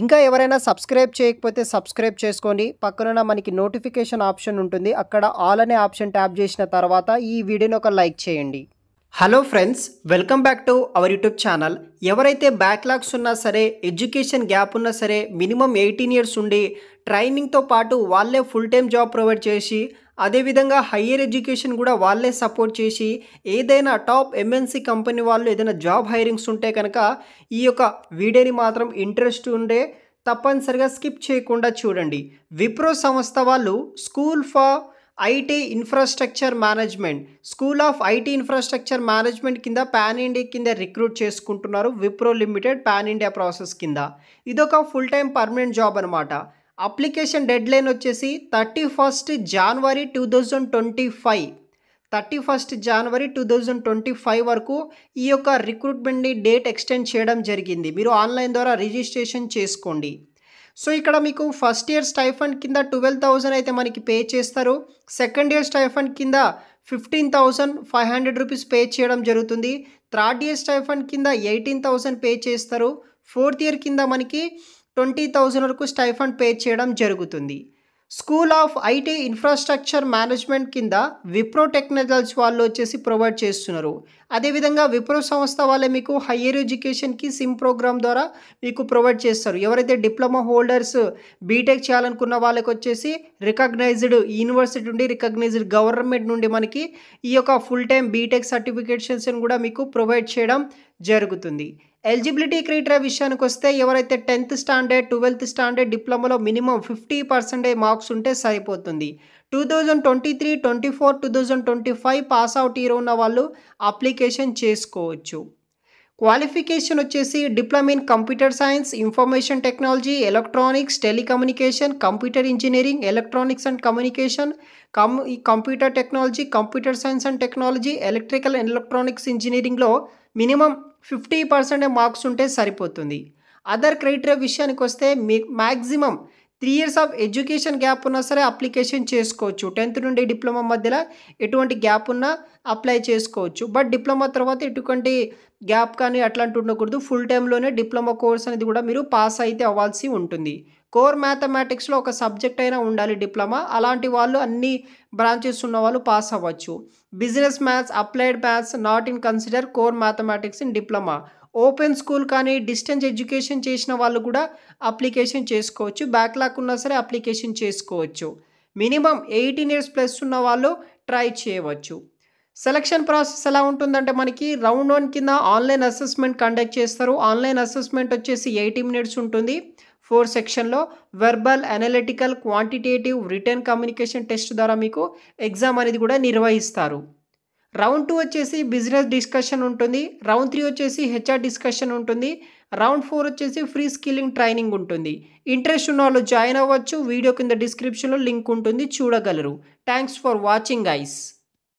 ఇంకా ఎవరైనా సబ్స్క్రైబ్ చేయకపోతే సబ్స్క్రైబ్ చేసుకోండి. పక్కనున్న మనకి నోటిఫికేషన్ ఆప్షన్ ఉంటుంది. అక్కడ ఆల్ అనే ఆప్షన్ ట్యాప్ చేసిన తర్వాత ఈ వీడియోని ఒక లైక్ చేయండి. Hello friends, welcome back to our YouTube channel. ఎవరైతే బ్యాక్లాగ్స్ ఉన్నా సరే, ఎడ్యుకేషన్ గ్యాప్ ఉన్నా సరే, మినిమం 18 ఇయర్స్ ఉండి ట్రైనింగ్తో పాటు వాళ్ళే ఫుల్ టైం జాబ్ ప్రొవైడ్ చేసి, అదేవిధంగా హయ్యర్ ఎడ్యుకేషన్ కూడా వాళ్ళే సపోర్ట్ చేసి, ఏదైనా టాప్ ఎంఎన్సి కంపెనీ వాళ్ళు ఏదైనా జాబ్ హైరింగ్స్ ఉంటే కనుక ఈ యొక్క వీడియోని మాత్రం ఇంట్రెస్ట్ ఉండే తప్పనిసరిగా స్కిప్ చేయకుండా చూడండి. విప్రో సంస్థ వాళ్ళు school for IT infrastructure management, school of IT infrastructure management కింద పాన్ ఇండియా కింద రిక్రూట్ చేసుకుంటున్నారు. Wipro limited pan India process కింద ఇదొక ఫుల్ టైం పర్మనెంట్ జాబ్ అనమాట. అప్లికేషన్ డెడ్ లైన్ వచ్చేసి 31 జనవరి 2025, 31 జనవరి 2025 వరకు ఈ యొక్క రిక్రూట్మెంట్ని డేట్ ఎక్స్టెండ్ చేయడం జరిగింది. మీరు ఆన్లైన్ ద్వారా రిజిస్ట్రేషన్ చేసుకోండి. సో ఇక్కడ మీకు ఫస్ట్ ఇయర్ స్టైఫండ్ కింద 12,000 అయితే మనకి పే చేస్తారు. సెకండ్ ఇయర్ స్టైఫండ్ కింద 15,500 రూపీస్ పే చేయడం జరుగుతుంది. థర్డ్ ఇయర్ స్టైఫండ్ కింద 18,000 పే చేస్తారు. ఫోర్త్ ఇయర్ కింద మనకి 20,000 వరకు స్టైఫండ్ పే చేయడం జరుగుతుంది. School of IT infrastructure management కింద విప్రో టెక్నాలజీస్ వాళ్ళు వచ్చేసి ప్రొవైడ్ చేస్తున్నారు. అదేవిధంగా విప్రో సంస్థ వాళ్ళే మీకు హయ్యర్ ఎడ్యుకేషన్కి సిమ్ ప్రోగ్రామ్ ద్వారా మీకు ప్రొవైడ్ చేస్తారు. ఎవరైతే డిప్లొమా హోల్డర్స్ బీటెక్ చేయాలనుకున్న వాళ్ళకి వచ్చేసి రికగ్నైజ్డ్ యూనివర్సిటీ నుండి, రికగ్నైజ్డ్ గవర్నమెంట్ నుండి మనకి ఈ యొక్క ఫుల్ టైం బీటెక్ సర్టిఫికేషన్స్ కూడా మీకు ప్రొవైడ్ చేయడం జరుగుతుంది. ఎలిజిబిలిటీ క్రైటీరియా విషయానికి వస్తే ఎవరైతే 10th స్టాండర్డ్, 12th స్టాండర్డ్ డిప్లొమాలో మినిమం 50% మార్క్స్ ఉంటే సరిపోతుంది. 2023, 24, 2025 పాస్ అవుట్ ఇయర్ ఉన్న వాళ్ళు అప్లికేషన్ చేసుకోవచ్చు. క్వాలిఫికేషన్ వచ్చేసి diploma in computer science, information technology, electronics, telecommunication, computer engineering, electronics and communication, computer technology, computer science and technology, electrical and electronics ఇంజనీరింగ్లో minimum 50% marks ఉంటే సరిపోతుంది. Other criteria విషయానికి వస్తే maximum 3 years of education gap ఉన్నా సరే application చేసుకోవచ్చు. 10th నుండి diploma మధ్యలో ఎటువంటి గ్యాప్ ఉన్నా అప్లై చేసుకోవచ్చు. బట్ డిప్లొమా తర్వాత ఎటువంటి గ్యాప్ కానీ అట్లాంటి ఉండకూడదు. ఫుల్ టైంలోనే డిప్లొమా కోర్స్ అనేది కూడా మీరు పాస్ అయితే అవ్వాల్సి ఉంటుంది. కోర్ మ్యాథమెటిక్స్లో ఒక సబ్జెక్ట్ అయినా ఉండాలి డిప్లొమా. అలాంటి వాళ్ళు అన్ని బ్రాంచెస్ ఉన్న వాళ్ళు పాస్ అవ్వచ్చు. Business maths, applied maths not in consider core mathematics in diploma. Open school కానీ డిస్టెన్స్ ఎడ్యుకేషన్ చేసిన వాళ్ళు కూడా అప్లికేషన్ చేసుకోవచ్చు. బ్యాక్లాగ్ ఉన్నా సరే అప్లికేషన్ చేసుకోవచ్చు. మినిమం 18 ఇయర్స్ ప్లస్ ఉన్న వాళ్ళు ట్రై చేయవచ్చు. సెలక్షన్ ప్రాసెస్ ఎలా ఉంటుందంటే మనకి రౌండ్ 1 కింద ఆన్లైన్ అసెస్మెంట్ కండక్ట్ చేస్తారు. ఆన్లైన్ అసెస్మెంట్ వచ్చేసి 80 మినిట్స్ ఉంటుంది. 4 సెక్షన్లో verbal, analytical, quantitative, return communication test ద్వారా మీకు ఎగ్జామ్ అనేది కూడా నిర్వహిస్తారు. రౌండ్ 2 వచ్చేసి బిజినెస్ డిస్కషన్ ఉంటుంది. రౌండ్ 3 వచ్చేసి హెచ్ఆర్ డిస్కషన్ ఉంటుంది. రౌండ్ 4 వచ్చేసి ఫ్రీ స్కిల్లింగ్ ట్రైనింగ్ ఉంటుంది. ఇంట్రెస్ట్ ఉన్న వాళ్ళు జాయిన్ అవ్వచ్చు. వీడియో కింద డిస్క్రిప్షన్లో లింక్ ఉంటుంది, చూడగలరు. Thanks for watching guys.